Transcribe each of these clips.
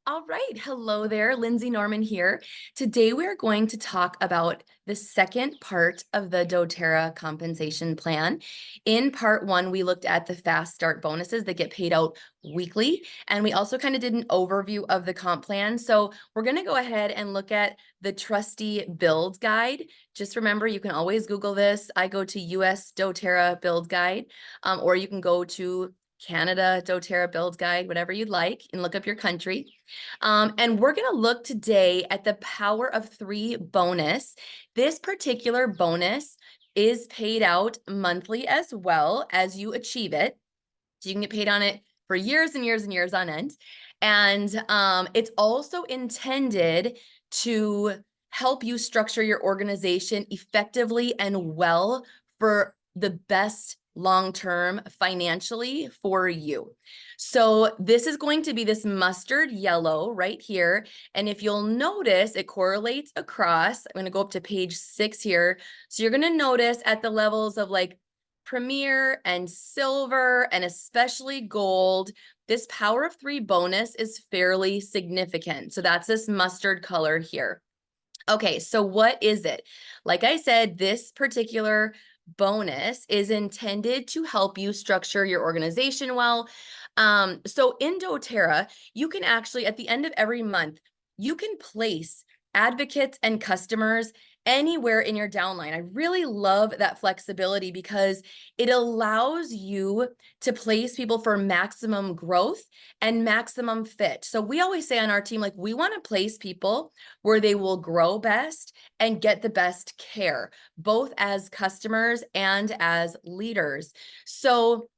All right. Hello there. Lindsay Norman here. Today we're going to talk about the second part of the doTERRA compensation plan. In part one, we looked at the fast start bonuses that get paid out weekly. And we also kind of did an overview of the comp plan. So we're going to go ahead and look at the trustee build guide. Just remember, you can always Google this. I go to US doTERRA build guide, or you can go to Canada doTERRA build guide, whatever you'd like, and look up your country. And we're going to look today at the Power of Three bonus. This particular bonus is paid out monthly as well as you achieve it. So you can get paid on it for years and years and years on end. And it's also intended to help you structure your organization effectively and well for the best long-term financially for you. So this is going to be this mustard yellow right here. And if you'll notice, it correlates across. I'm going to go up to page 6 here. So you're going to notice at the levels of like Premier and silver and especially gold, this Power of Three bonus is fairly significant. So that's this mustard color here. Okay, so what is it? Like I said, this particular bonus is intended to help you structure your organization well. So in doTERRA, you can actually, at the end of every month, you can place advocates and customers anywhere in your downline. I really love that flexibility because it allows you to place people for maximum growth and maximum fit. So we always say on our team, like, we want to place people where they will grow best and get the best care, both as customers and as leaders. So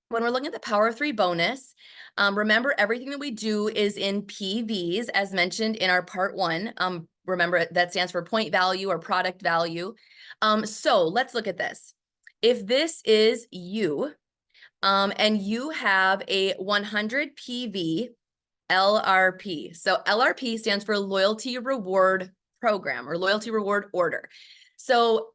when we're looking at the Power of Three bonus, remember everything that we do is in PVs, as mentioned in our part one. Remember that stands for point value or product value. So let's look at this. If this is you, and you have a 100 PV LRP. So LRP stands for Loyalty Reward Program or Loyalty Reward Order. So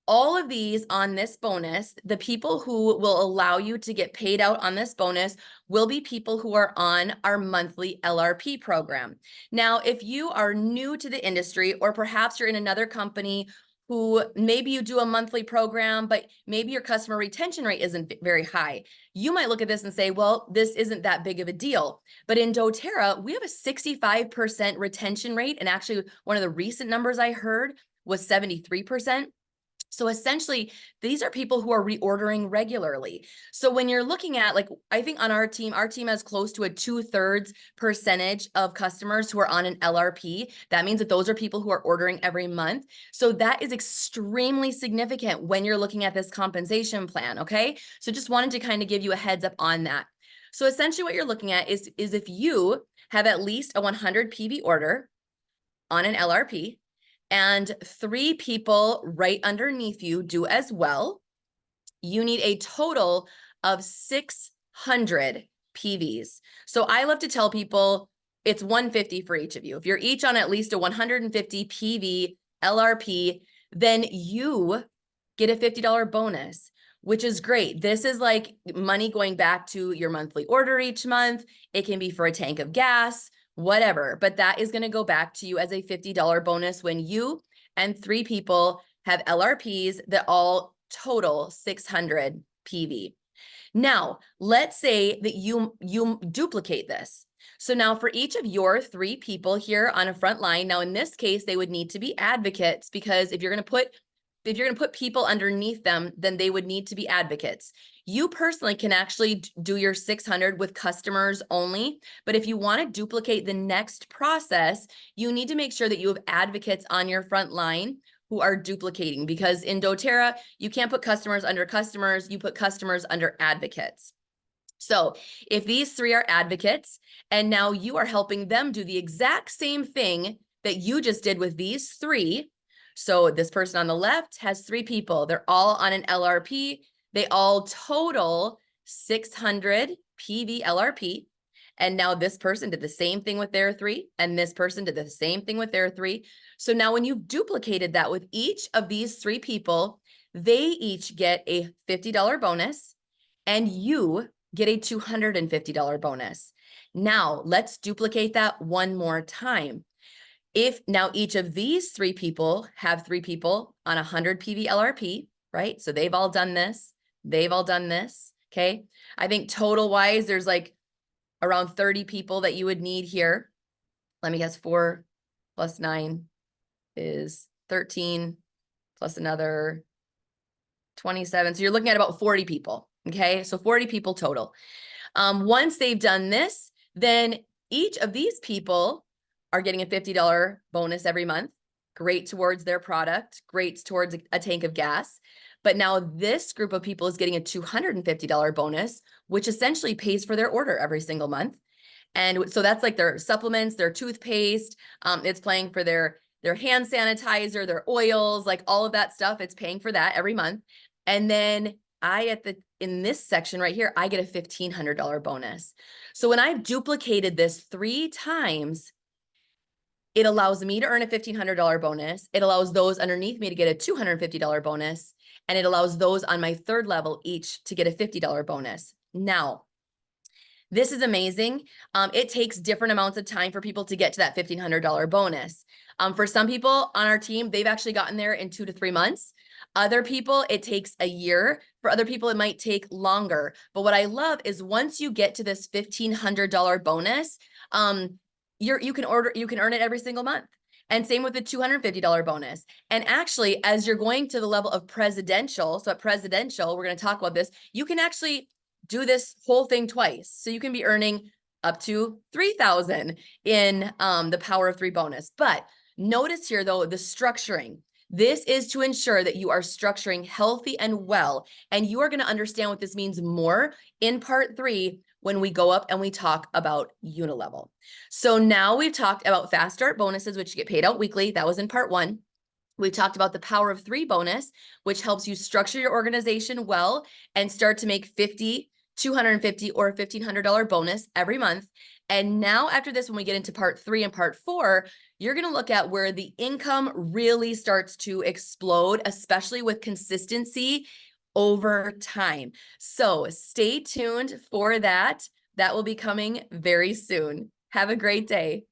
all of these on this bonus, the people who will allow you to get paid out on this bonus will be people who are on our monthly LRP program. Now, if you are new to the industry, or perhaps you're in another company who maybe you do a monthly program, but maybe your customer retention rate isn't very high, you might look at this and say, well, this isn't that big of a deal. But in doTERRA, we have a 65% retention rate. And actually, one of the recent numbers I heard was 73%. So essentially, these are people who are reordering regularly. So when you're looking at, like, I think on our team has close to a 2/3 percentage of customers who are on an LRP. That means that those are people who are ordering every month. So that is extremely significant when you're looking at this compensation plan, okay? So just wanted to kind of give you a heads up on that. So essentially what you're looking at is if you have at least a 100 PV order on an LRP, and 3 people right underneath you do as well, you need a total of 600 PVs. So I love to tell people it's 150 for each of you. If you're each on at least a 150 PV LRP, then you get a $50 bonus, which is great. This is like money going back to your monthly order each month. It can be for a tank of gas, whatever, but that is going to go back to you as a $50 bonus when you and 3 people have LRPs that all total 600 PV. Now, let's say that you duplicate this. So now for each of your 3 people here on a front line, now in this case, they would need to be advocates, because if you're going to put people underneath them, then they would need to be advocates. You personally can actually do your 600 with customers only, but if you want to duplicate the next process, you need to make sure that you have advocates on your front line who are duplicating, because in doTERRA, you can't put customers under customers, you put customers under advocates. So if these 3 are advocates, and now you are helping them do the exact same thing that you just did with these 3, so this person on the left has 3 people. They're all on an LRP. They all total 600 PV LRP. And now this person did the same thing with their 3, and this person did the same thing with their 3. So now when you've duplicated that with each of these 3 people, they each get a $50 bonus, and you get a $250 bonus. Now let's duplicate that one more time. If now each of these three people have three people on 100 PV LRP, right? So they've all done this. They've all done this. Okay. I think total wise, there's like around 30 people that you would need here. Let me guess, 4 plus 9 is 13 plus another 27. So you're looking at about 40 people. Okay. So 40 people total. Once they've done this, then each of these people are getting a $50 bonus every month. Great towards their product, great towards a tank of gas. But now this group of people is getting a $250 bonus, which essentially pays for their order every single month. And so that's like their supplements, their toothpaste, it's paying for their hand sanitizer, their oils, like all of that stuff. It's paying for that every month. And then in this section right here, I get a $1,500 bonus. So when I've duplicated this 3 times, it allows me to earn a $1,500 bonus. It allows those underneath me to get a $250 bonus. And it allows those on my third level each to get a $50 bonus. Now, this is amazing. It takes different amounts of time for people to get to that $1,500 bonus. For some people on our team, they've actually gotten there in 2 to 3 months. Other people, it takes a year. For other people, it might take longer. But what I love is once you get to this $1,500 bonus, you can earn it every single month. And same with the $250 bonus. And actually, as you're going to the level of presidential, so at presidential, we're going to talk about this, you can actually do this whole thing twice. So you can be earning up to 3,000 in the power of 3 bonus. But notice here though, the structuring. This is to ensure that you are structuring healthy and well, and you are going to understand what this means more in part 3 when we go up and we talk about unilevel. So now we've talked about fast start bonuses, which get paid out weekly. That was in part 1. We've talked about the power of 3 bonus, which helps you structure your organization well and start to make $50, $250, or $1,500 bonus every month. And now after this, when we get into part 3 and part 4, you're going to look at where the income really starts to explode, especially with consistency over time. So stay tuned for that. That will be coming very soon. Have a great day.